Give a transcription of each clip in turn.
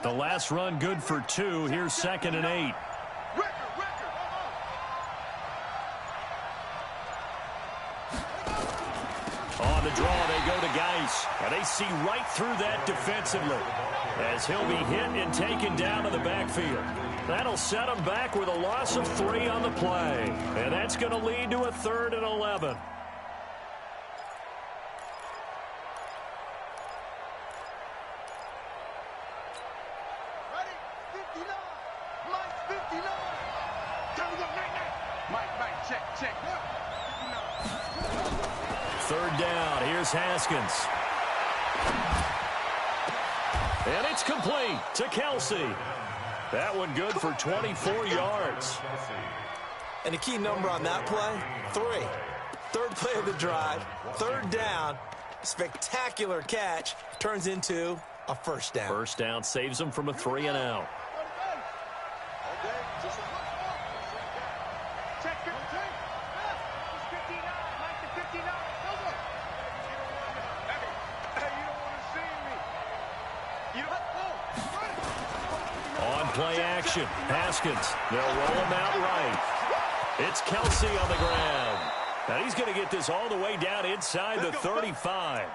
The last run good for 2. Here's 2nd and 8. On the draw, they go to Geis. And they see right through that defensively as he'll be hit and taken down in the backfield. That'll set him back with a loss of 3 on the play. And that's going to lead to a 3rd and 11. Third down. Here's Haskins. And it's complete to Kelsey. That one good for 24 yards. And the key number on that play, 3. Third play of the drive, 3rd down, spectacular catch, turns into a 1st down. 1st down saves them from a 3 and out. Play action. Haskins. They'll roll him out right. It's Kelsey on the ground. Now he's going to get this all the way down inside the 35.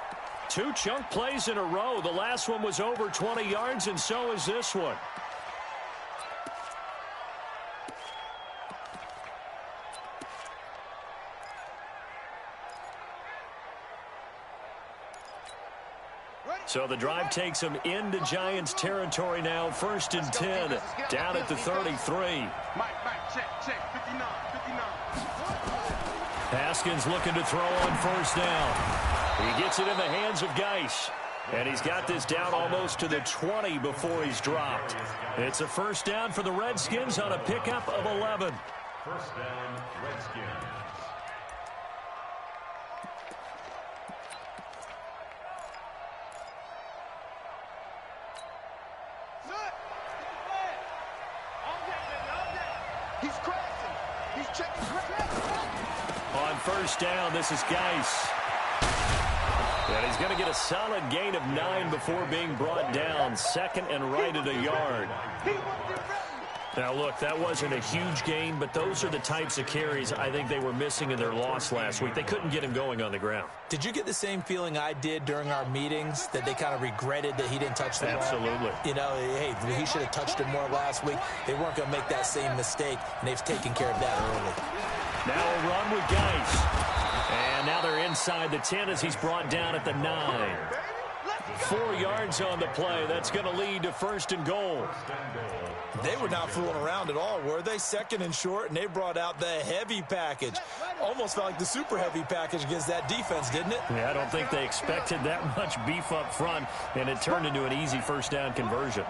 2 chunk plays in a row. The last one was over 20 yards, and so is this one. So the drive takes him into Giants territory now. 1st and 10, down at the 33. Haskins looking to throw on 1st down. He gets it in the hands of Geis. And he's got this down almost to the 20 before he's dropped. It's a 1st down for the Redskins on a pickup of 11. 1st down, Redskins. On 1st down, this is Geis. And he's going to get a solid gain of 9 before being brought down. 2nd and right at a yard. Now, look, that wasn't a huge gain, but those are the types of carries I think they were missing in their loss last week. They couldn't get him going on the ground. Did you get the same feeling I did during our meetings, that they kind of regretted that he didn't touch the ball? Absolutely. You know, hey, he should have touched it more last week. They weren't going to make that same mistake, and they've taken care of that early. Now a run with Geis. And now they're inside the 10 as he's brought down at the 9. 4 yards on the play. That's going to lead to 1st and goal. They were not fooling around at all, were they? 2nd and short, and they brought out the heavy package. Almost felt like the super heavy package against that defense, didn't it? Yeah, I don't think they expected that much beef up front, and it turned into an easy 1st down conversion.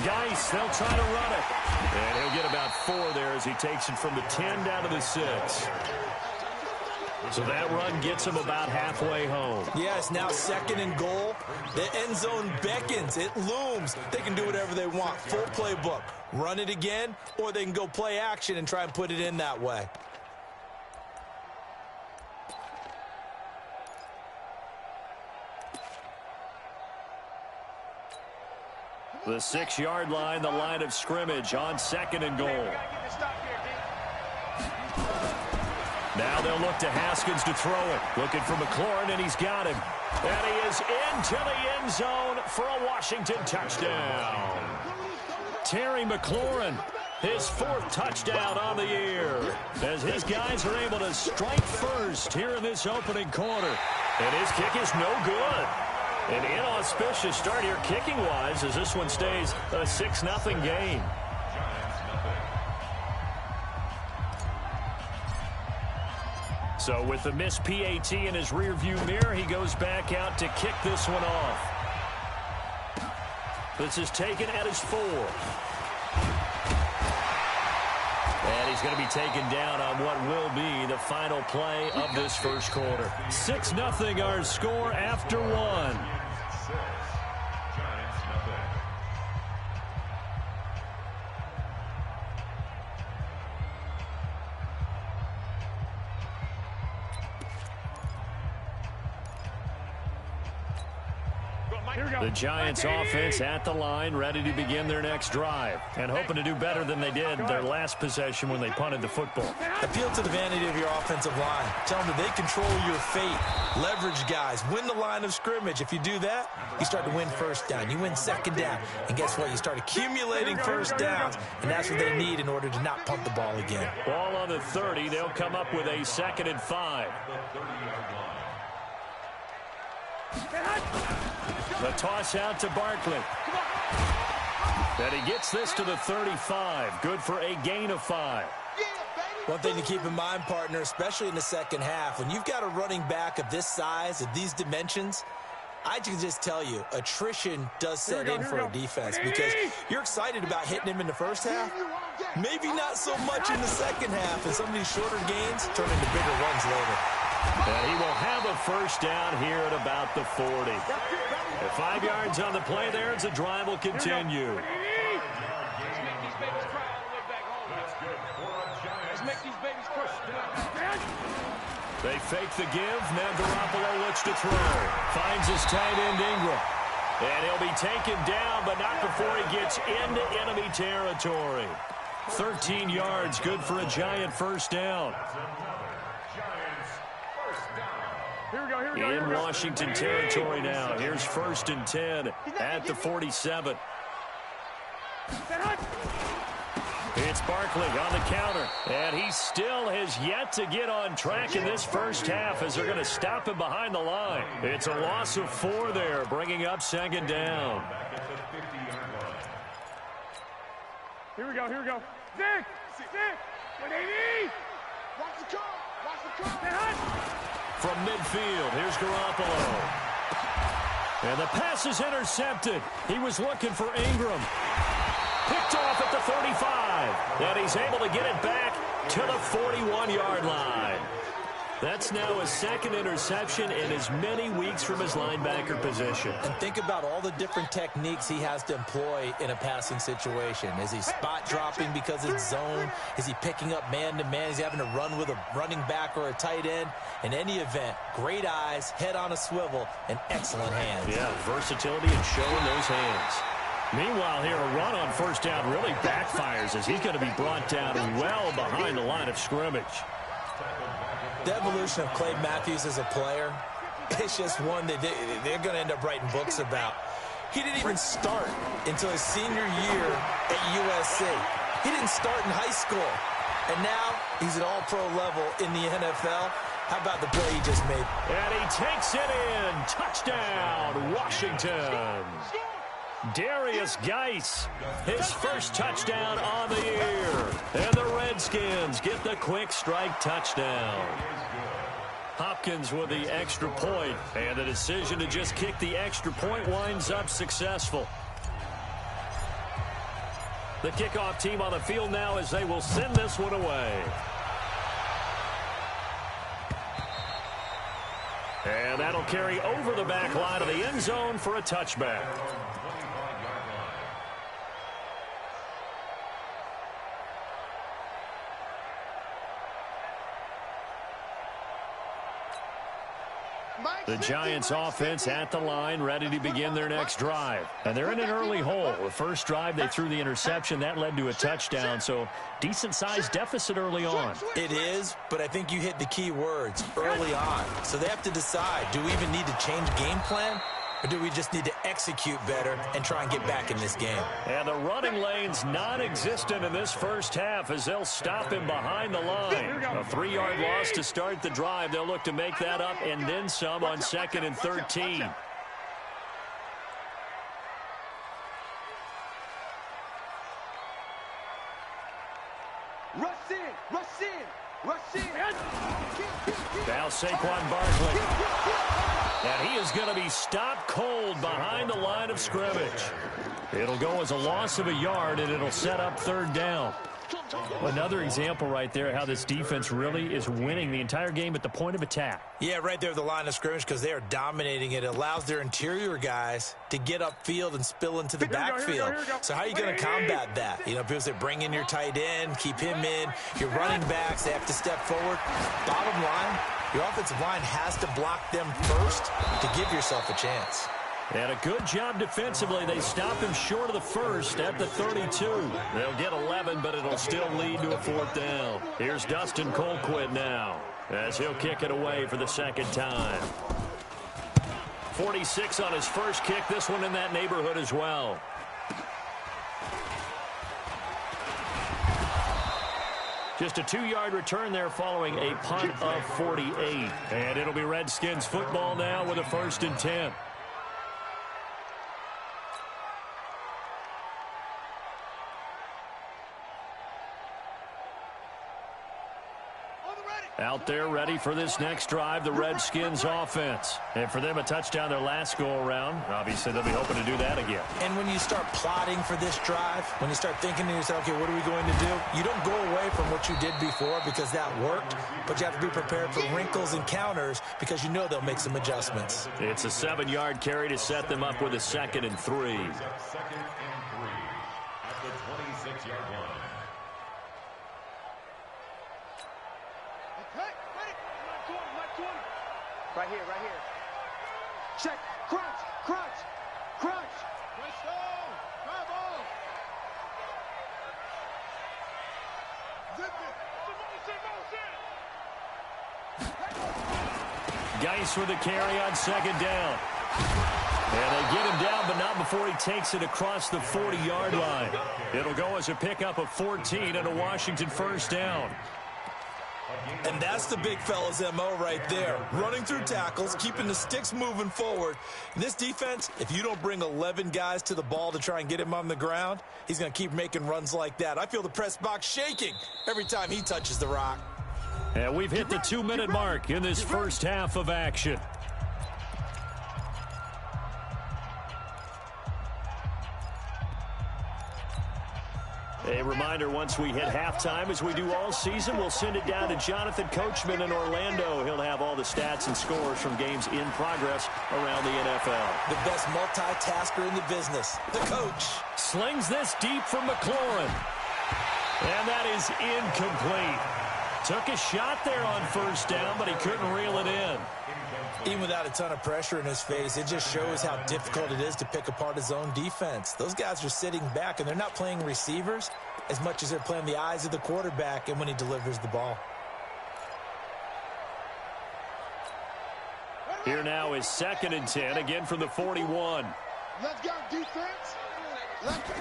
Geis, they'll try to run it. And he'll get about 4 there as he takes it from the 10 down to the 6. So that run gets him about halfway home. Yes, now 2nd and goal. The end zone beckons. It looms. They can do whatever they want. Full playbook. Run it again, or they can go play action and try and put it in that way. The 6-yard line, the line of scrimmage on 2nd and goal. Now they'll look to Haskins to throw it. Looking for McLaurin, and he's got him. And he is into the end zone for a Washington touchdown. Terry McLaurin, his 4th touchdown on the year, as his guys are able to strike first here in this opening quarter. And his kick is no good. An inauspicious start here kicking-wise as this one stays a 6-0 game. So with the missed PAT in his rearview mirror, he goes back out to kick this one off. This is taken at his 4. And he's going to be taken down on what will be the final play of this first quarter. 6-0 our score after 1. The Giants offense at the line, ready to begin their next drive, and hoping to do better than they did their last possession when they punted the football. Appeal to the vanity of your offensive line. Tell them that they control your fate. Leverage guys. Win the line of scrimmage. If you do that, you start to win first down. You win second down. And guess what? You start accumulating first downs, and that's what they need in order to not punt the ball again. Ball on the 30. They'll come up with a 2nd and 5. The toss out to Barkley. And he gets this to the 35. Good for a gain of 5. One thing to keep in mind, partner, especially in the second half, when you've got a running back of this size, of these dimensions, I can just tell you, attrition does set in for a defense because you're excited about hitting him in the first half. Maybe not so much in the second half, and some of these shorter gains turn into bigger runs later. And he will have a first down here at about the 40. At 5 yards on the play there as the drive will continue. They fake the give. Now Garoppolo looks to throw. Finds his tight end Ingram. And he'll be taken down, but not before he gets into enemy territory. 13 yards, good for a Giant first down. In Washington territory now. Here's 1st and 10 at the 47. It's Barkley on the counter, and he still has yet to get on track in this first half as they're going to stop him behind the line. It's a loss of 4 there, bringing up 2nd down. Here we go. Zig! What they need! Watch the car! From midfield, here's Garoppolo. And the pass is intercepted. He was looking for Ingram. Picked off at the 35. And he's able to get it back to the 41-yard line. That's now his 2nd interception in as many weeks from his linebacker position. And think about all the different techniques he has to employ in a passing situation. Is he spot dropping because it's zone? Is he picking up man-to-man? Is he having to run with a running back or a tight end? In any event, great eyes, head on a swivel, and excellent hands. Yeah, versatility and showing those hands. Meanwhile, here, a run on first down really backfires as he's going to be brought down well behind the line of scrimmage. The evolution of Clay Matthews as a player, it's just one that they're going to end up writing books about. He didn't even start until his senior year at USC. He didn't start in high school. And now he's at all-pro level in the NFL. How about the play he just made? And he takes it in. Touchdown, Washington. Darius Geis, his first touchdown on the year. And the Redskins get the quick strike touchdown. Hopkins with the extra point, and the decision to just kick the extra point winds up successful. The kickoff team on the field now as they will send this one away. And that'll carry over the back line of the end zone for a touchback. The Giants offense at the line, ready to begin their next drive. And they're in an early hole. The first drive, they threw the interception. That led to a touchdown, so decent-sized deficit early on. It is, but I think you hit the key words, early on. So they have to decide, do we even need to change game plan? Or do we just need to execute better and try and get back in this game? And the running lane's non-existent in this first half as they'll stop him behind the line. A 3-yard loss to start the drive. They'll look to make that up and then some on 2nd and 13. Now Saquon Barkley. And he is going to be stopped cold behind the line of scrimmage. It'll go as a loss of a yard, and it'll set up 3rd down. Another example right there how this defense really is winning the entire game at the point of attack. Yeah, right there at the line of scrimmage because they are dominating it. It allows their interior guys to get upfield and spill into the backfield. So how are you going to combat that? You know, people say bring in your tight end, keep him in. Your running backs, they have to step forward. Bottom line, your offensive line has to block them first to give yourself a chance. And a good job defensively. They stop him short of the first at the 32. They'll get 11, but it'll still lead to a 4th down. Here's Dustin Colquitt now as he'll kick it away for the second time. 46 on his first kick. This one in that neighborhood as well. Just a 2-yard return there following a punt of 48. And it'll be Redskins football now with a 1st and 10. Out there ready for this next drive, the Redskins offense. And for them, a touchdown their last go-around. Obviously, they'll be hoping to do that again. And when you start plotting for this drive, when you start thinking to yourself, okay, what are we going to do? You don't go away from what you did before because that worked, but you have to be prepared for wrinkles and counters because you know they'll make some adjustments. It's a 7-yard carry to set them up with a 2nd and 3. 2nd and 3 at the 26-yard line. Right here, right here. Check. Crunch, crunch, crunch. Let's go. Drive on. Zip it. Geis with a carry on 2nd down. And they get him down, but not before he takes it across the 40-yard line. It'll go as a pickup of 14 and a Washington 1st down. And that's the big fella's MO right there. Running through tackles, keeping the sticks moving forward. In this defense, if you don't bring 11 guys to the ball to try and get him on the ground, he's going to keep making runs like that. I feel the press box shaking every time he touches the rock. And we've hit the 2-minute mark in this first half of action. A reminder, once we hit halftime, as we do all season, we'll send it down to Jonathan Coachman in Orlando. He'll have all the stats and scores from games in progress around the NFL. The best multitasker in the business, the coach. Slings this deep from McLaurin. And that is incomplete. Took a shot there on 1st down, but he couldn't reel it in. Even without a ton of pressure in his face, it just shows how difficult it is to pick apart his own defense. Those guys are sitting back, and they're not playing receivers as much as they're playing the eyes of the quarterback and when he delivers the ball. Here now is 2nd and 10, again from the 41. Let's go, defense. Let's go.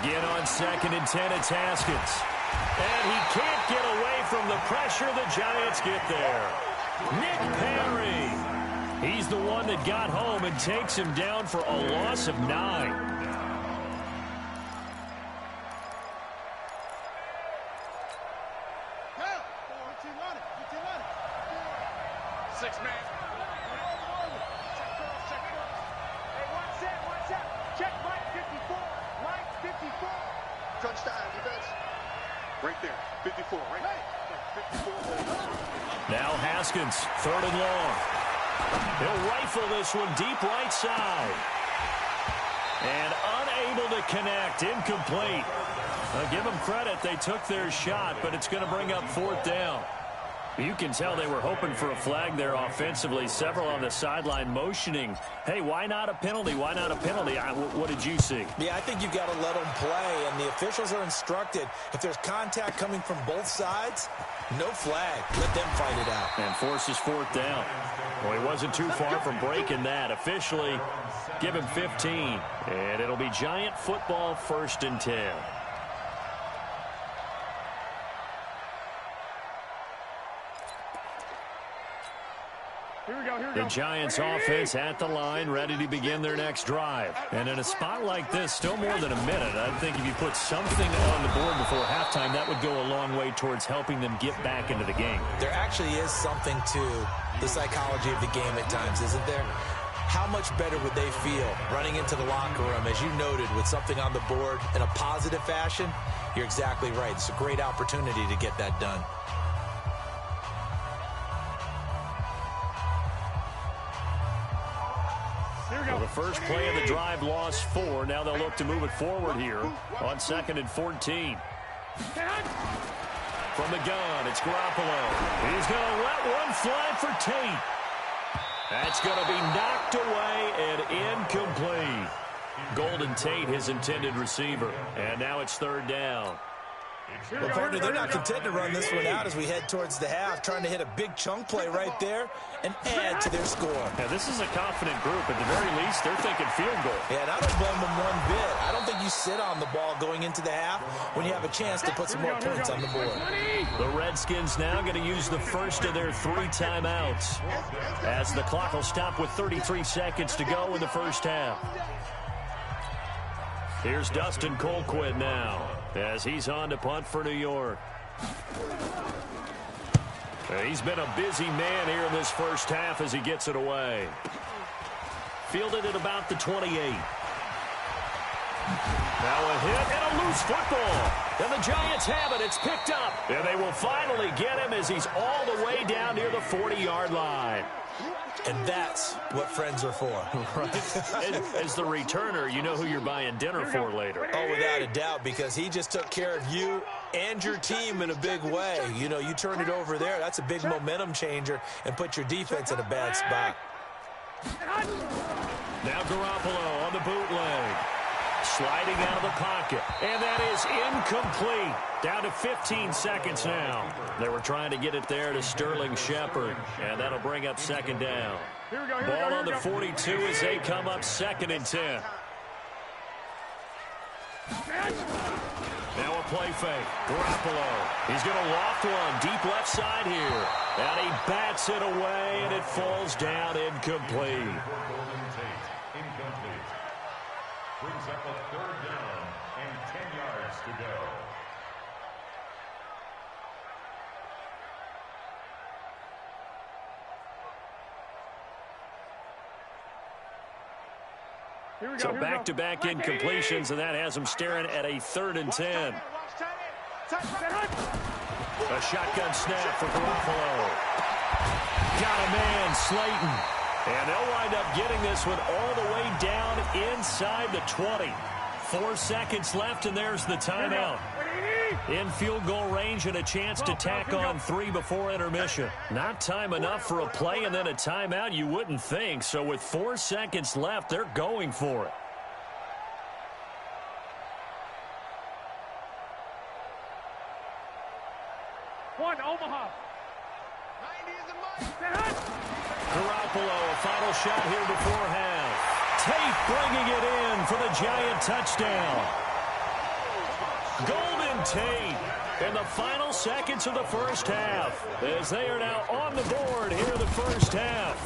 Again on 2nd and 10, it's Haskins. And he can't get away from the pressure. The Giants get there. Nick Perry. He's the one that got home and takes him down for a loss of 9. Six man. Hey, one set. Check Mike 54. Mike 54. Crunch time, defense. Right there. 54, right there. 54. Now Haskins, 3rd and long. He'll rifle this one deep right side. And unable to connect, incomplete. I'll give them credit, they took their shot, but it's going to bring up 4th down. You can tell they were hoping for a flag there offensively. Several on the sideline motioning, hey, why not a penalty? Why not a penalty? What did you see? Yeah, I think you've got to let them play, and the officials are instructed. If there's contact coming from both sides, no flag. Let them fight it out. And forces 4th down. Well, he wasn't too far from breaking that. Officially, give him 15. And it'll be Giant football 1st and 10. The Giants offense at the line, ready to begin their next drive. And in a spot like this, still more than a minute, I think if you put something on the board before halftime, that would go a long way towards helping them get back into the game. There actually is something to the psychology of the game at times, isn't there? How much better would they feel running into the locker room, as you noted, with something on the board in a positive fashion? You're exactly right. It's a great opportunity to get that done. Well, the first play of the drive lost 4. Now they'll look to move it forward here on 2nd and 14. From the gun, it's Garoppolo. He's going to let one fly for Tate. That's going to be knocked away and Golden Tate, his intended receiver. And now it's third down. Well, partner, they're not content to run this one out as we head towards the half, trying to hit a big chunk play right there and add to their score. Yeah, this is a confident group. At the very least, they're thinking field goal. Yeah, and I don't blame them one bit. I don't think you sit on the ball going into the half when you have a chance to put some more points on the board. The Redskins now going to use the first of their 3 timeouts as the clock will stop with 33 seconds to go in the first half. Here's Dustin Colquitt now as he's on to punt for New York. He's been a busy man here in this first half as he gets it away. Fielded at about the 28. Now a hit and a loose football. And the Giants have it. It's picked up. And they will finally get him as he's all the way down near the 40-yard line. And that's what friends are for. Right. As the returner, you know who you're buying dinner for later. Oh, without a doubt, because he just took care of you and your team in a big way. You know, you turn it over there, that's a big momentum changer, and put your defense in a bad spot. Now Garoppolo on the bootleg. Sliding out of the pocket. And that is incomplete. Down to 15 seconds now. They were trying to get it there to Sterling Shepard. And that'll bring up second down. Ball on the 42 as they come up 2nd and 10. Now a play fake. Garoppolo. He's going to loft one deep left side here. And he bats it away, and it falls down incomplete. Brings up a 3rd down and 10 yards to go. So back-to-back incompletions, and that has him staring at a 3rd and 10. A shotgun snap for Garoppolo. Got a man, Slayton. And they'll wind up getting this one all the way down inside the 20. 4 seconds left, and there's the timeout. In field goal range and a chance to tack on 3 before intermission. Not time enough for a play and then a timeout, you wouldn't think. So with 4 seconds left, they're going for it. One, Omaha. Garoppolo, a final shot here before half. Tate bringing it in for the Giant touchdown. Golden Tate in the final seconds of the first half as they are now on the board here in the first half.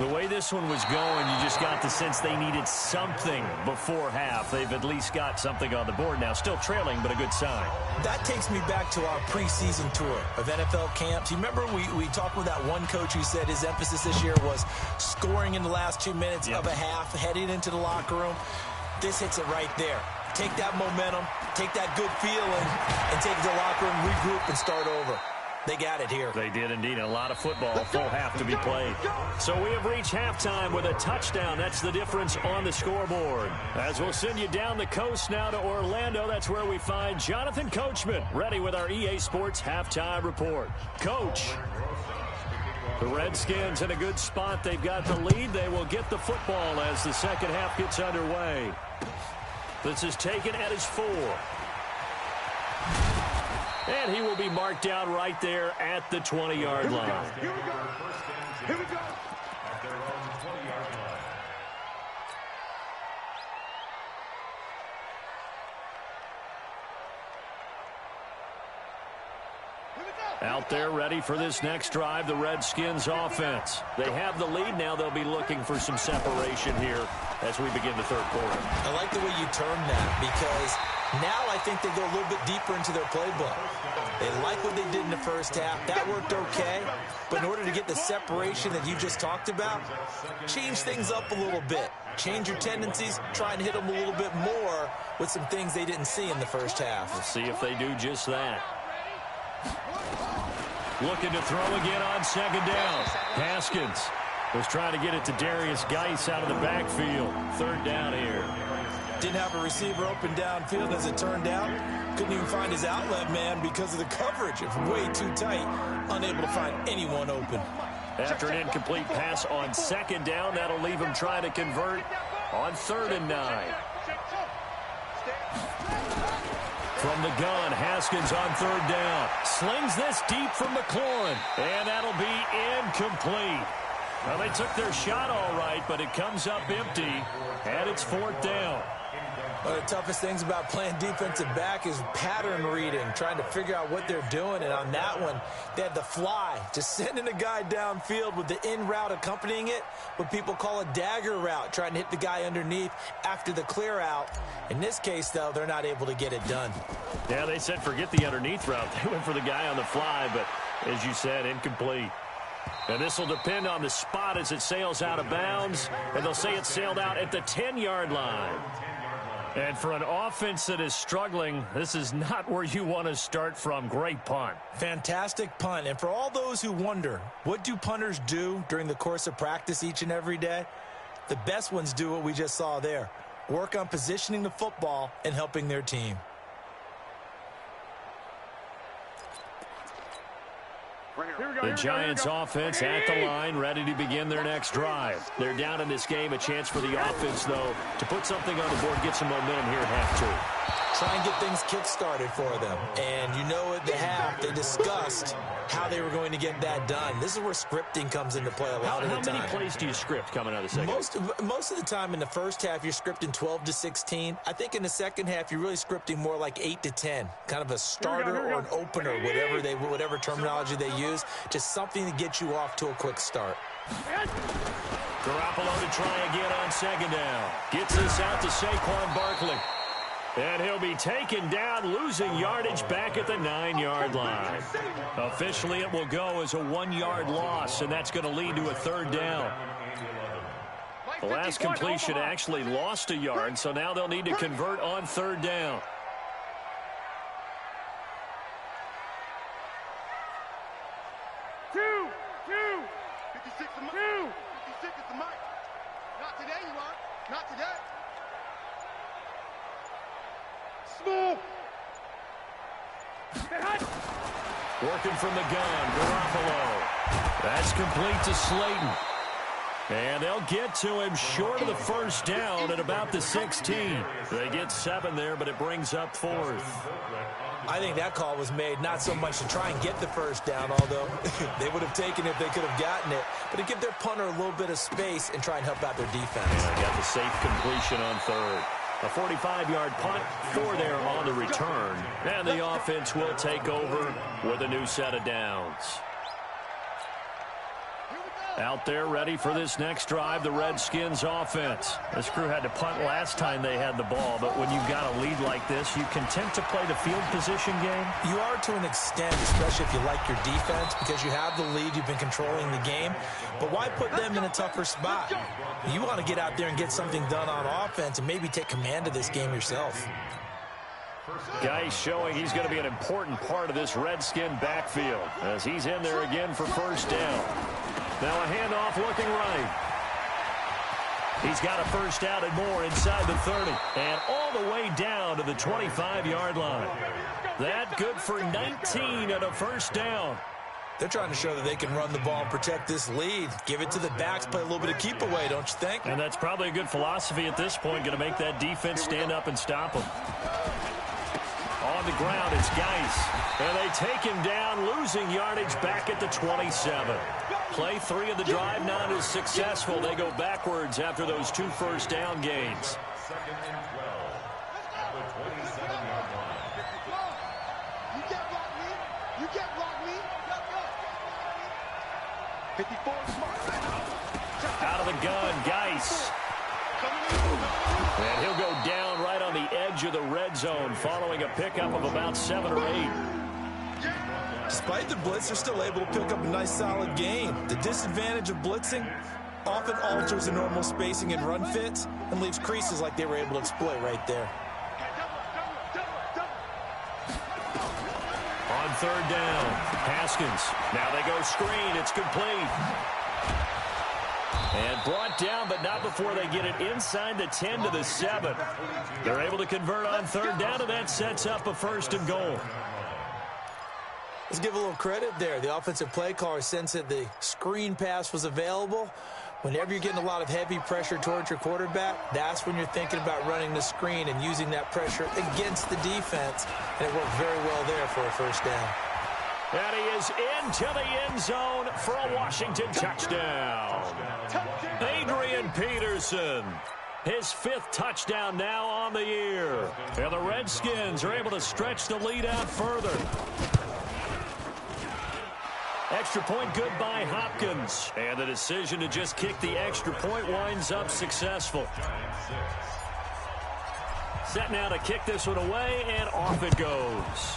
The way this one was going, you just got the sense they needed something before half. They've at least got something on the board now. Still trailing, but a good sign. That takes me back to our preseason tour of NFL camps. You remember we talked with that one coach who said his emphasis this year was scoring in the last 2 minutes of a half, heading into the locker room. This hits it right there. Take that momentum, take that good feeling, and take it to the locker room, regroup, and start over. They got it here. They did indeed. A lot of football, a full half to be played. So we have reached halftime with a touchdown. That's the difference on the scoreboard. As we'll send you down the coast now to Orlando, that's where we find Jonathan Coachman ready with our EA Sports halftime report. Coach, the Redskins in a good spot. They've got the lead. They will get the football as the second half gets underway. This is taken at his 4. And he will be marked down right there at the 20-yard line. Here we go. Here we go. At their own 20-yard line. Out there ready for this next drive, the Redskins offense. They have the lead now. They'll be looking for some separation here as we begin the third quarter. I like the way you term that because now I think they go a little bit deeper into their playbook. They like what they did in the first half. That worked okay. But in order to get the separation that you just talked about, change things up a little bit. Change your tendencies. Try and hit them a little bit more with some things they didn't see in the first half. We'll see if they do just that. Looking to throw again on second down. Haskins was trying to get it to Darius Geis out of the backfield. Third down here. Didn't have a receiver open downfield as it turned out. Couldn't even find his outlet man because of the coverage. It's way too tight. Unable to find anyone open. After an incomplete pass on second down, that'll leave him trying to convert On 3rd and 9. From the gun, Haskins on 3rd down. Slings this deep from McLaurin. And that'll be incomplete. Well, they took their shot all right, but it comes up empty. And it's 4th down. One of the toughest things about playing defensive back is pattern reading, trying to figure out what they're doing. And on that one, they had the fly, just sending a guy downfield with the in route accompanying it, what people call a dagger route, trying to hit the guy underneath after the clear out. In this case, though, they're not able to get it done. Yeah, they said forget the underneath route. They went for the guy on the fly, but as you said, incomplete. And this will depend on the spot as it sails out of bounds, and they'll say it sailed out at the 10-yard line. And for an offense that is struggling, this is not where you want to start from. Great punt. Fantastic punt. And for all those who wonder, what do punters do during the course of practice each and every day? The best ones do what we just saw there. Work on positioning the football and helping their team. The Giants offense at the line, ready to begin their next drive. They're down in this game. A chance for the offense, though, to put something on the board, get some momentum here at half 2. Try and get things kick-started for them. And you know at the half, they discussed how they were going to get that done. This is where scripting comes into play a lot of the time. How many plays do you script coming out of the second? Most of the time in the first half, you're scripting 12 to 16. I think in the second half, you're really scripting more like 8 to 10. Kind of a starter or an opener, whatever terminology they use. Just something to get you off to a quick start. Garoppolo to try again on 2nd down. Gets this out to Saquon Barkley. And he'll be taken down, losing yardage back at the 9-yard line. Officially, it will go as a 1-yard loss, and that's going to lead to a 3rd down. The last completion actually lost a yard, so now they'll need to convert on 3rd down. Two. 56 is the mic. Not today, you are. Not today. Small. Working from the gun, Garoppolo. That's complete to Slayton. And they'll get to him short of the 1st down at about the 16. They get 7 there, but it brings up 4th. I think that call was made not so much to try and get the 1st down, although they would have taken it if they could have gotten it, but to give their punter a little bit of space and try and help out their defense. And got the safe completion on 3rd. A 45-yard punt, 4 there on the return. And the offense will take over with a new set of downs. Out there ready for this next drive, the Redskins offense. This crew had to punt last time they had the ball, but when you've got a lead like this, you content to play the field position game? You are to an extent, especially if you like your defense, because you have the lead, you've been controlling the game. But why put them in a tougher spot? You want to get out there and get something done on offense and maybe take command of this game yourself. Guy showing he's going to be an important part of this Redskin backfield as he's in there again for 1st down. Now a handoff looking right. He's got a 1st down and more inside the 30. And all the way down to the 25-yard line. That good for 19 and a 1st down. They're trying to show that they can run the ball and protect this lead. Give it to the backs, play a little bit of keep away, don't you think? And that's probably a good philosophy at this point. Going to make that defense stand up and stop them. On the ground, it's Geis. And they take him down, losing yardage back at the 27. Play 3 of the drive not as successful. They go backwards after those 2 1st down gains. 2nd and 12. At the 27-yard line. You can't block me. You can't block me. 54 smart. Out of the gun, Geis. And he'll go down right on the edge of the red zone following a pickup of about 7 or 8. Despite the blitz, they're still able to pick up a nice solid gain. The disadvantage of blitzing often alters the normal spacing and run fits and leaves creases like they were able to exploit right there. On 3rd down, Haskins. Now they go screen. It's complete. And brought down, but not before they get it inside the 10 to the 7. They're able to convert on 3rd down, and that sets up a 1st and goal. Let's give a little credit there. The offensive play caller sensed that the screen pass was available, Whenever you're getting a lot of heavy pressure towards your quarterback, that's when you're thinking about running the screen and using that pressure against the defense. And it worked very well there for a first down. And he is into the end zone for a Washington touchdown. Adrian Peterson, his 5th touchdown now on the year. And the Redskins are able to stretch the lead out further. Extra point good by Hopkins. And the decision to just kick the extra point winds up successful. Set now to kick this one away, and off it goes.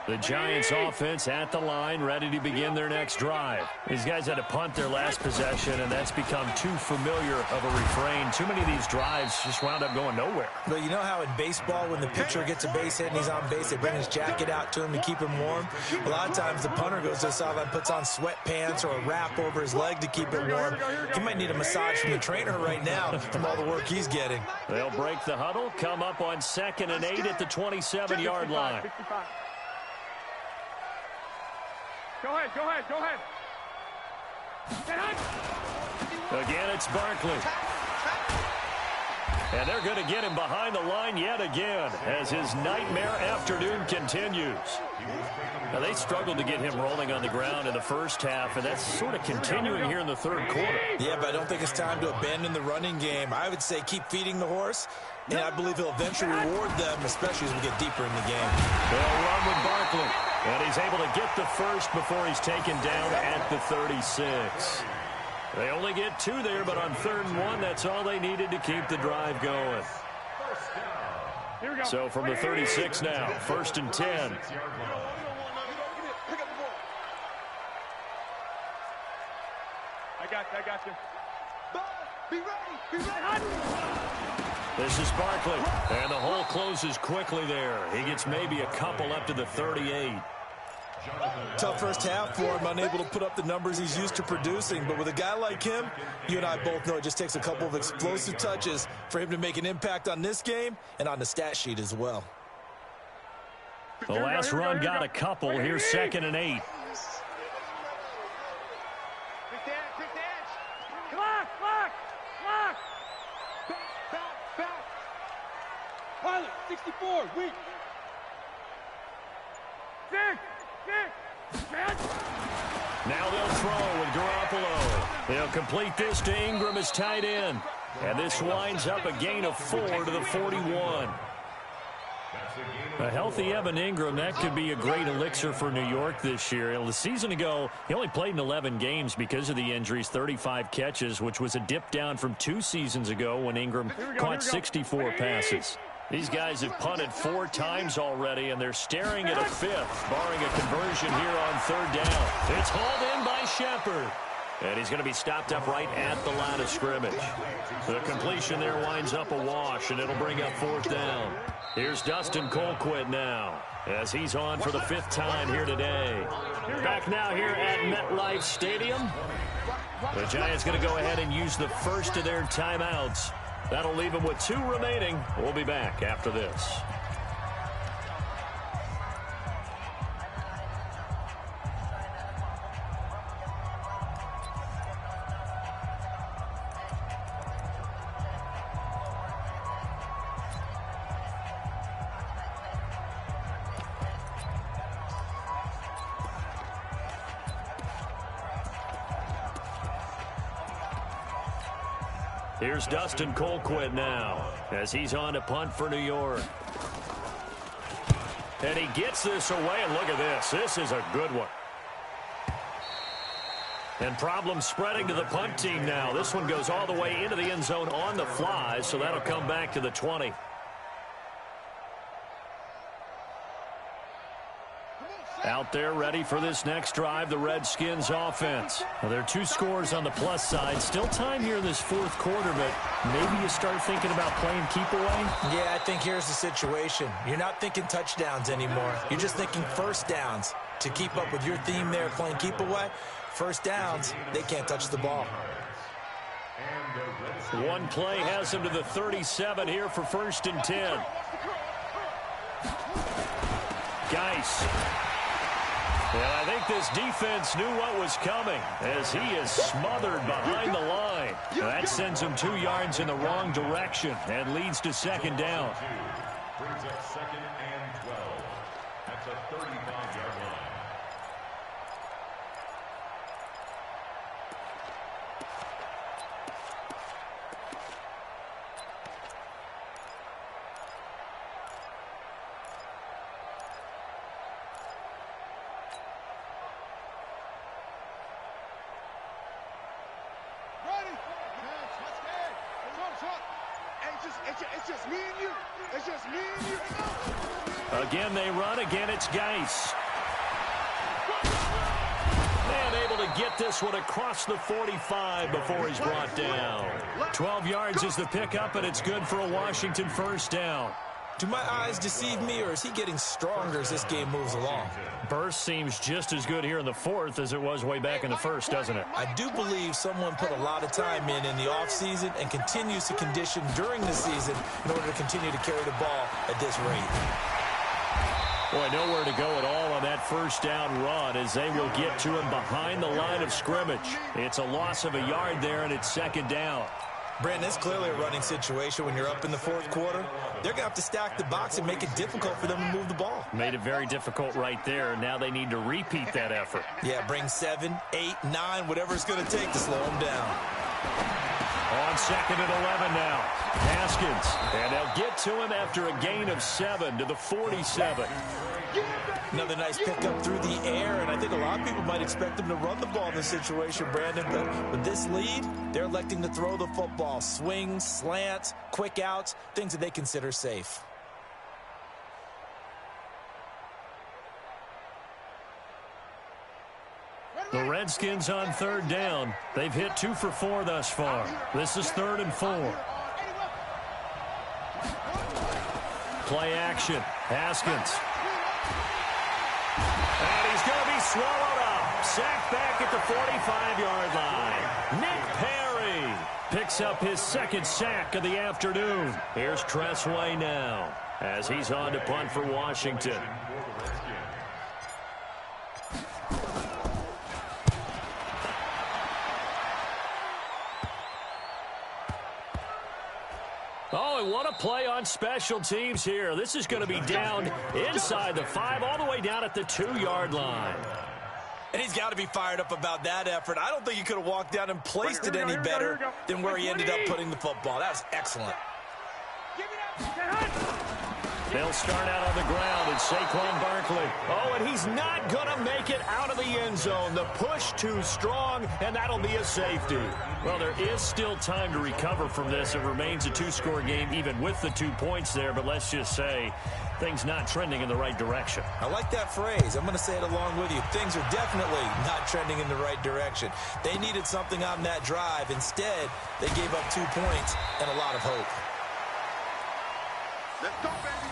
The Giants offense at the line, ready to begin their next drive. These guys had to punt their last possession, and that's become too familiar of a refrain. Too many of these drives just wound up going nowhere. But you know how in baseball, when the pitcher gets a base hit and he's on base, they bring his jacket out to him to keep him warm? A lot of times the punter goes to the sideline, puts on sweatpants or a wrap over his leg to keep it warm. He might need a massage from the trainer right now from all the work he's getting. They'll break the huddle, come up on 2nd and 8 at the 27-yard line. Go ahead. Again, it's Barkley. And they're going to get him behind the line yet again as his nightmare afternoon continues. Now, they struggled to get him rolling on the ground in the first half, and that's sort of continuing here in the third quarter. Yeah, but I don't think it's time to abandon the running game. I would say keep feeding the horse, and I believe he'll eventually reward them, especially as we get deeper in the game. They'll run with Barkley, and he's able to get the first before he's taken down at the 36. They only get 2 there, but on 3rd and 1, that's all they needed to keep the drive going. So from the 36 now, 1st and 10. I got you. Be ready. This is Barkley, and the hole closes quickly there. He gets maybe a couple up to the 38. Tough first half for him, unable to put up the numbers he's used to producing. But with a guy like him, you and I both know it just takes a couple of explosive touches for him to make an impact on this game and on the stat sheet as well. The last run got a couple. Here's 2nd and 8. Quick dance. Clock. Back. Pilot, 64, weak. 6. Now they'll throw with Garoppolo. They'll complete this to Ingram as tight end. And this winds up a gain of 4 to the 41. A healthy Evan Ingram, that could be a great elixir for New York this year. The season ago, he only played in 11 games because of the injuries, 35 catches, which was a dip down from 2 seasons ago when Ingram caught 64 passes. These guys have punted 4 times already, and they're staring at a 5th, barring a conversion here on 3rd down. It's hauled in by Shepard. And he's going to be stopped up right at the line of scrimmage. The completion there winds up a wash, and it'll bring up 4th down. Here's Dustin Colquitt now, as he's on for the 5th time here today. Back now here at MetLife Stadium. The Giants going to go ahead and use the first of their timeouts. That'll leave them with 2 remaining. We'll be back after this. Here's Dustin Colquitt now, as he's on to punt for New York. And he gets this away, and look at this. This is a good one. And problems spreading to the punt team now. This one goes all the way into the end zone on the fly, so that'll come back to the 20. Out there ready for this next drive, the Redskins offense. Well, there are 2 scores on the plus side. Still time here in this fourth quarter, but maybe you start thinking about playing keep away? Yeah, I think here's the situation. You're not thinking touchdowns anymore. You're just thinking first downs. To keep up with your theme there, playing keep away, first downs, they can't touch the ball. One play has them to the 37 here for 1st and 10. Geis. And I think this defense knew what was coming as he is smothered behind the line. That sends him 2 yards in the wrong direction and leads to 2nd down. Brings up 2nd and 12. That's a 35-yard line. It's just me and you. It's just me and you. Again, they run. Again, it's Geis. And able to get this one across the 45 before he's brought down. 12 yards is the pickup, and it's good for a Washington 1st down. Do my eyes deceive me, or is he getting stronger as this game moves along? Burst seems just as good here in the 4th as it was way back in the 1st, doesn't it? I do believe someone put a lot of time in the offseason and continues to condition during the season in order to continue to carry the ball at this rate. Boy, nowhere to go at all on that 1st down run as they will get to him behind the line of scrimmage. It's a loss of a yard there, and it's 2nd down. Brandon, it's clearly a running situation when you're up in the 4th quarter. They're going to have to stack the box and make it difficult for them to move the ball. Made it very difficult right there. Now they need to repeat that effort. Yeah, bring 7, 8, 9, whatever it's going to take to slow them down. On 2nd and 11 now. Haskins. And they'll get to him after a gain of 7 to the 47. Another nice pickup through the air, and I think a lot of people might expect them to run the ball in this situation, Brandon, but with this lead, they're electing to throw the football. Swings, slants, quick outs, things that they consider safe. The Redskins on 3rd down. They've hit 2 for 4 thus far. This is 3rd and 4. Play action. Haskins. And he's going to be swallowed up. Sacked back at the 45-yard line. Nick Perry picks up his 2nd sack of the afternoon. Here's Tressway now as he's on to punt for Washington. Oh, and what a play on special teams here. This is going to be down inside the 5, all the way down at the 2-yard line. And he's got to be fired up about that effort. I don't think he could have walked down and placed it any better than where he ended up putting the football. That was excellent. They'll start out on the ground. It's Saquon Barkley. Oh, and he's not going to make it out of the end zone. The push too strong, and that'll be a safety. Well, there is still time to recover from this. It remains a 2-score game, even with the 2 points there. But let's just say things not trending in the right direction. I like that phrase. I'm going to say it along with you. Things are definitely not trending in the right direction. They needed something on that drive. Instead, they gave up 2 points and a lot of hope. Let's go, baby.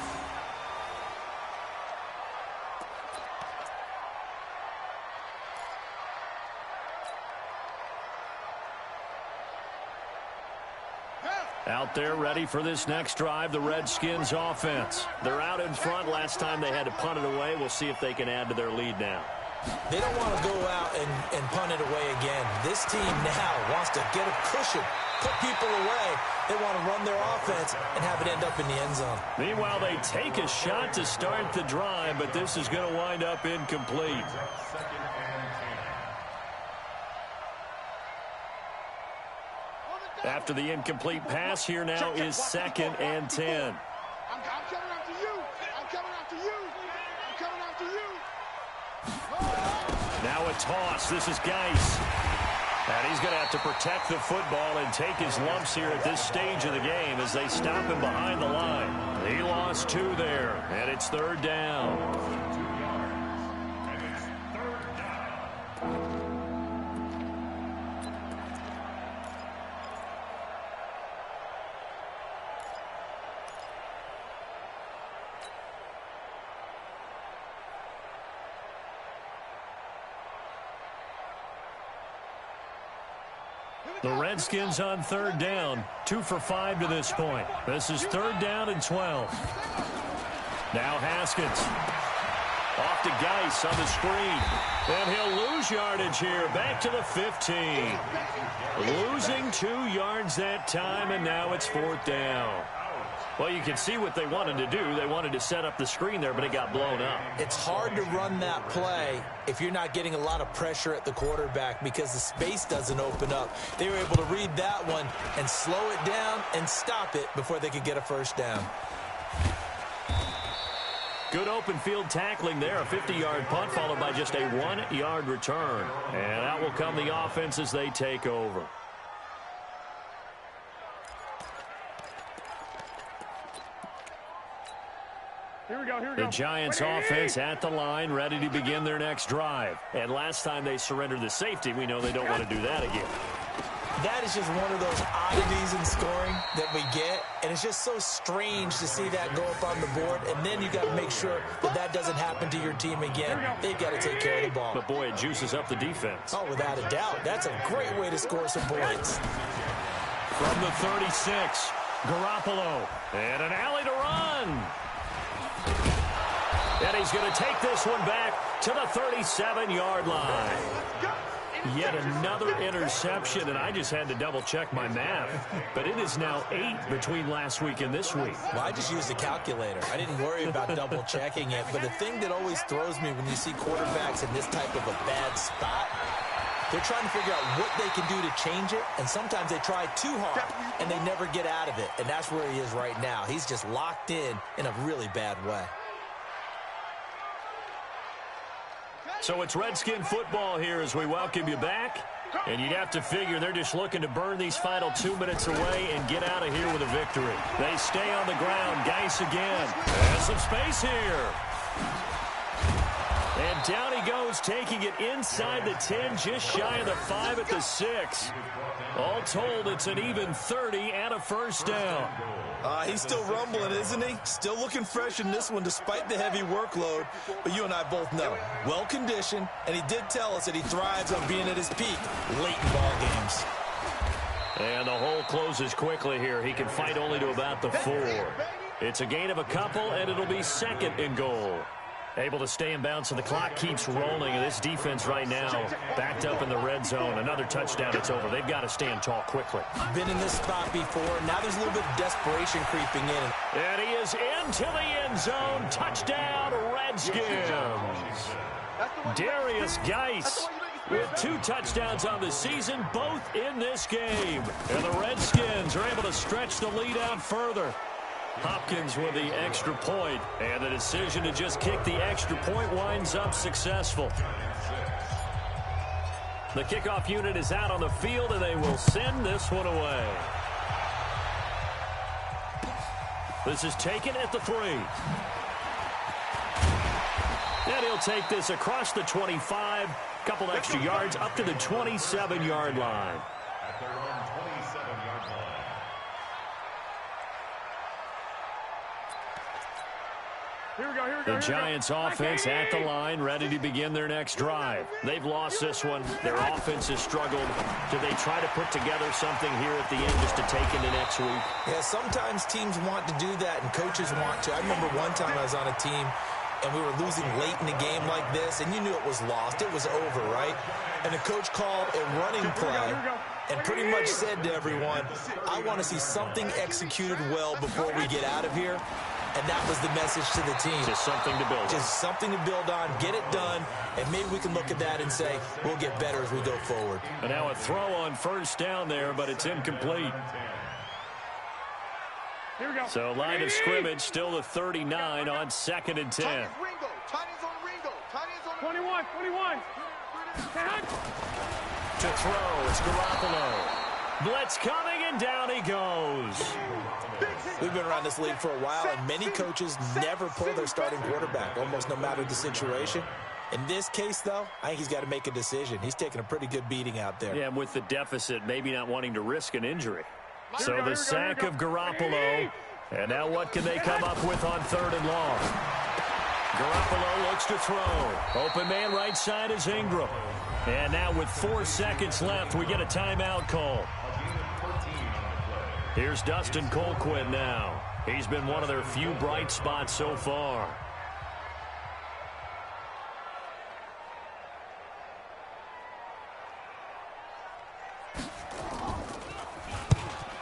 Out there ready for this next drive, the Redskins offense. They're out in front. Last time they had to punt it away. We'll see if they can add to their lead now. They don't want to go out and punt it away again. This team now wants to get a cushion, put people away. They want to run their offense and have it end up in the end zone. Meanwhile, they take a shot to start the drive, but this is going to wind up incomplete. After the incomplete pass, here now is 2nd and 10. I'm coming after you. I'm coming after you. I'm coming after you. Now a toss. This is Geis. And he's going to have to protect the football and take his lumps here at this stage of the game as they stop him behind the line. He lost 2 there, and it's 3rd down. The Redskins on third down, 2 for 5 to this point. This is third down and 12. Now Haskins. Off to Geis on the screen. And he'll lose yardage here. Back to the 15. Losing 2 yards that time, and now it's fourth down. Well, you can see what they wanted to do. They wanted to set up the screen there, but it got blown up. It's hard to run that play if you're not getting a lot of pressure at the quarterback because the space doesn't open up. They were able to read that one and slow it down and stop it before they could get a first down. Good open field tackling there. A 50-yard punt followed by just a 1-yard return. And out will come the offense as they take over. Here we go. The Giants offense at the line, ready to begin their next drive. And last time they surrendered the safety, we know they don't want to do that again. That is just one of those oddities in scoring that we get, and it's just so strange to see that go up on the board, and then you got to make sure that that doesn't happen to your team again. They've got to take care of the ball. But, boy, it juices up the defense. Oh, without a doubt. That's a great way to score some points. From the 36, Garoppolo, and an alley to run. And he's going to take this one back to the 37-yard line. Yet another interception, and I just had to double-check my math. But it is now 8 between last week and this week. Well, I just used a calculator. I didn't worry about double-checking it. But the thing that always throws me when you see quarterbacks in this type of a bad spot, they're trying to figure out what they can do to change it, and sometimes they try too hard, and they never get out of it. And that's where he is right now. He's just locked in a really bad way. So it's Redskin football here as we welcome you back. And you'd have to figure they're just looking to burn these final 2 minutes away and get out of here with a victory. They stay on the ground. Geis again. Has some space here. And down he goes, taking it inside the 10, just shy of the 5 at the 6. All told, it's an even 30 and a first down. He's still rumbling, isn't he? Still looking fresh in this one despite the heavy workload. But you and I both know, well-conditioned, and he did tell us that he thrives on being at his peak late in ball games. And the hole closes quickly here. He can fight only to about the 4. It's a gain of a couple, and it'll be second and goal. Able to stay in bounds, so the clock keeps rolling. And this defense right now backed up in the red zone. Another touchdown, it's over. They've got to stand tall quickly. Been in this spot before. Now there's a little bit of desperation creeping in. And he is into the end zone. Touchdown, Redskins. Darius Geis with 2 touchdowns on the season, both in this game. And the Redskins are able to stretch the lead out further. Hopkins with the extra point, and the decision to just kick the extra point winds up successful. The kickoff unit is out on the field, and they will send this one away. This is taken at the 3. And he'll take this across the 25, couple extra yards, up to the 27-yard line. At their own 27-yard line. The Giants offense at the line, ready to begin their next drive. They've lost this one. Their offense has struggled. Do they try to put together something here at the end just to take into next week? Yeah, sometimes teams want to do that and coaches want to. I remember one time I was on a team and we were losing late in a game like this, and you knew it was lost. It was over, right? And the coach called a running play and pretty much said to everyone, I want to see something executed well before we get out of here. And that was the message to the team. Just something to build on. Just something to build on, get it done, and maybe we can look at that and say, we'll get better as we go forward. And now a throw on first down there, but it's incomplete. Here we go. So line of scrimmage still the 39 on 2nd and 10. Ringo. Tight ends on Ringo. Tight ends on 21. To throw, it's Garoppolo. Blitz coming, and down he goes. We've been around this league for a while, and many coaches never pull their starting quarterback, almost no matter the situation. In this case, though, I think he's got to make a decision. He's taking a pretty good beating out there. Yeah, and with the deficit, maybe not wanting to risk an injury. So the sack of Garoppolo, and now what can they come up with on 3rd and long? Garoppolo looks to throw. Open man right side is Ingram. And now with 4 seconds left, we get a timeout call. Here's Dustin Colquitt now. He's been one of their few bright spots so far.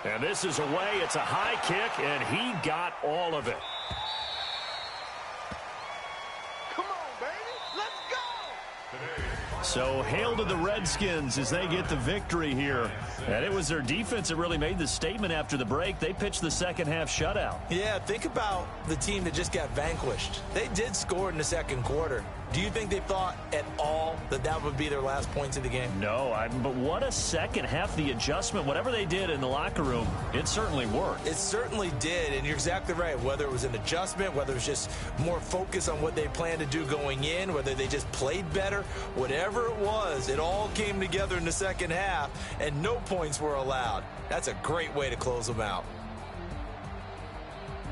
And this is away. It's a high kick, and he got all of it. Come on, baby. Let's go. So hail to the Redskins as they get the victory here. And it was their defense that really made the statement after the break. They pitched the second half shutout. Yeah, think about the team that just got vanquished. They did score in the second quarter. Do you think they thought at all that that would be their last points of the game? No, but what a second half. The adjustment, whatever they did in the locker room, it certainly worked. It certainly did, and you're exactly right. Whether it was an adjustment, whether it was just more focus on what they planned to do going in, whether they just played better, whatever it was, it all came together in the second half, and no points were allowed. That's a great way to close them out.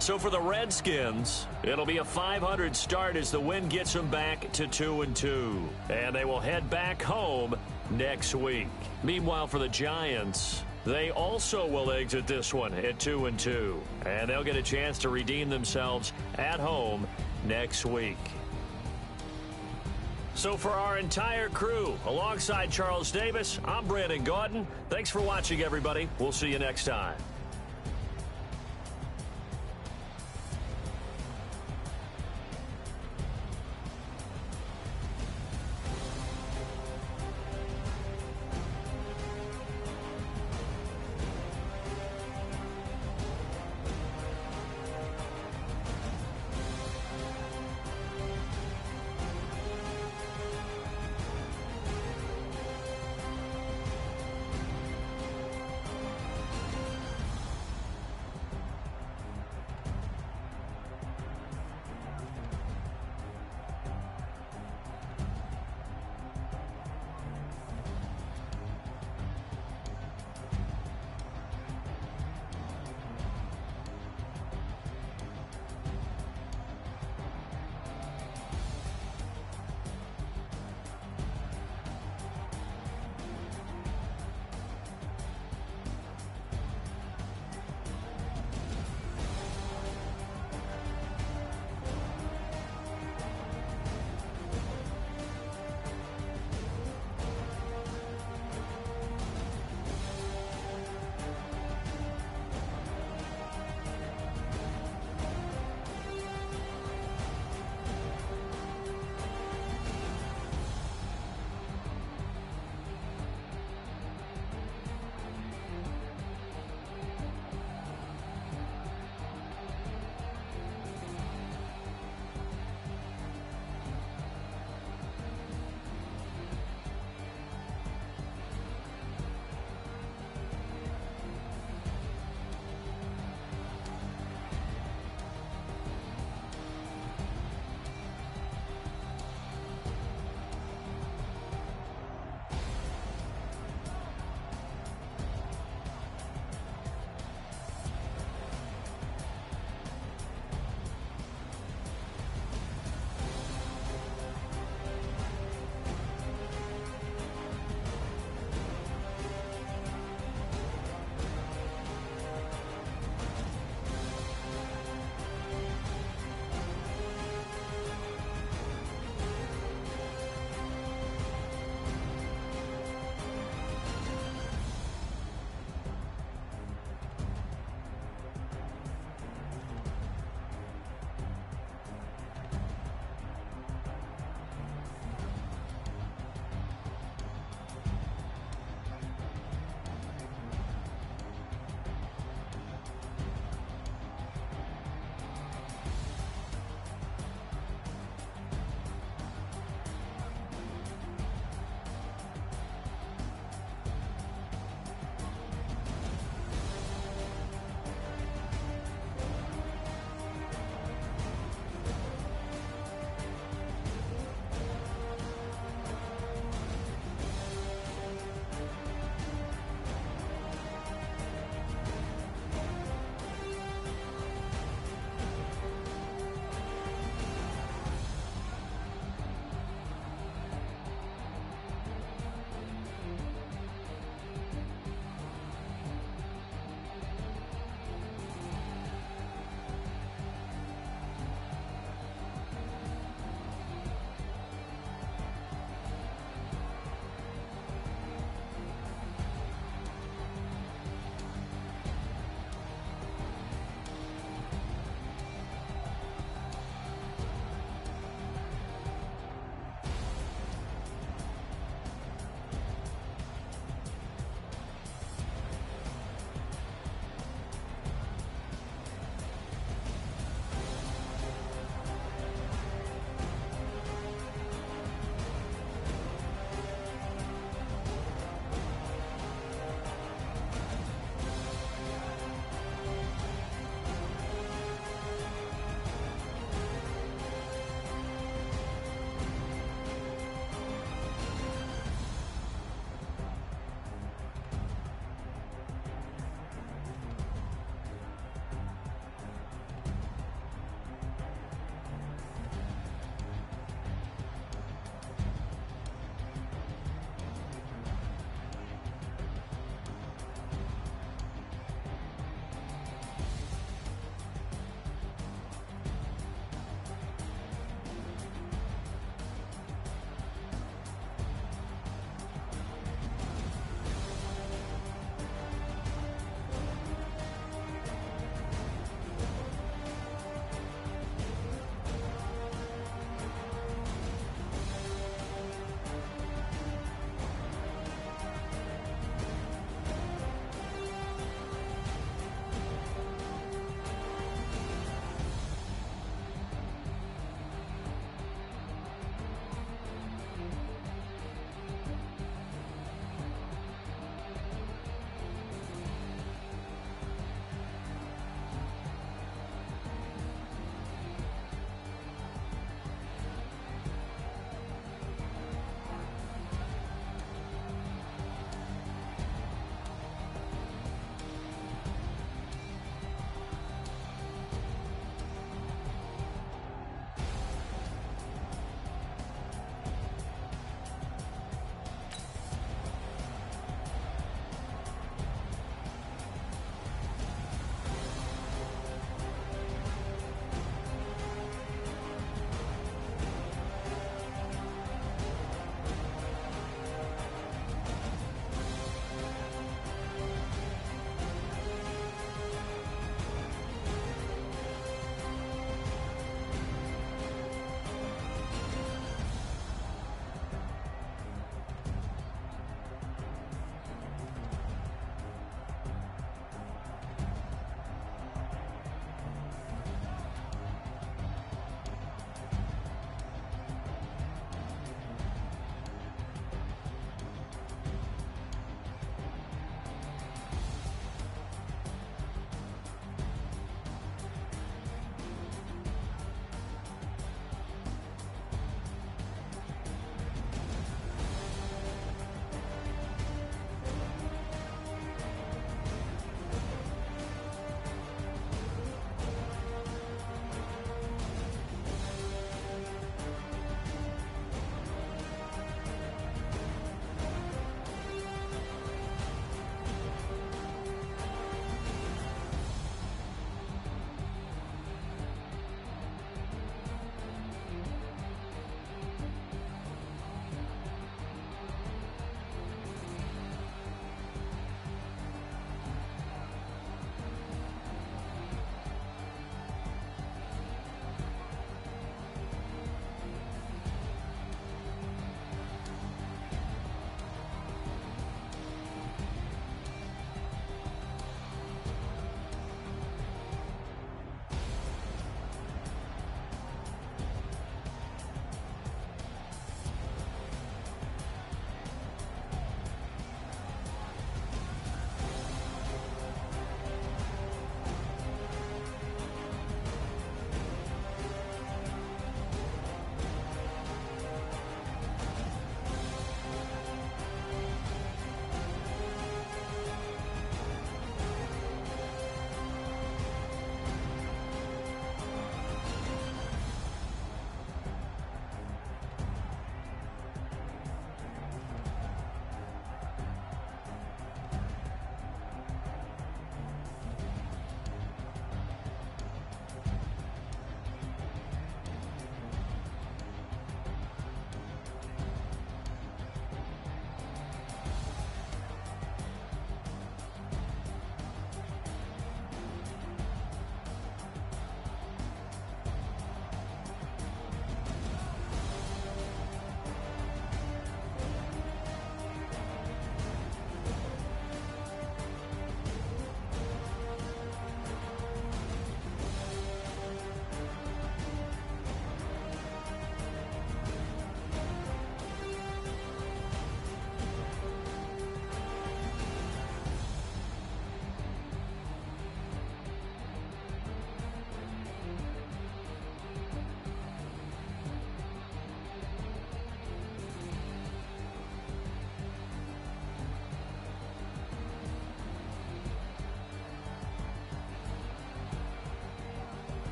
So for the Redskins, it'll be a .500 start as the win gets them back to 2-2. And they will head back home next week. Meanwhile, for the Giants, they also will exit this one at 2-2. And they'll get a chance to redeem themselves at home next week. So for our entire crew, alongside Charles Davis, I'm Brandon Gaudin. Thanks for watching, everybody. We'll see you next time.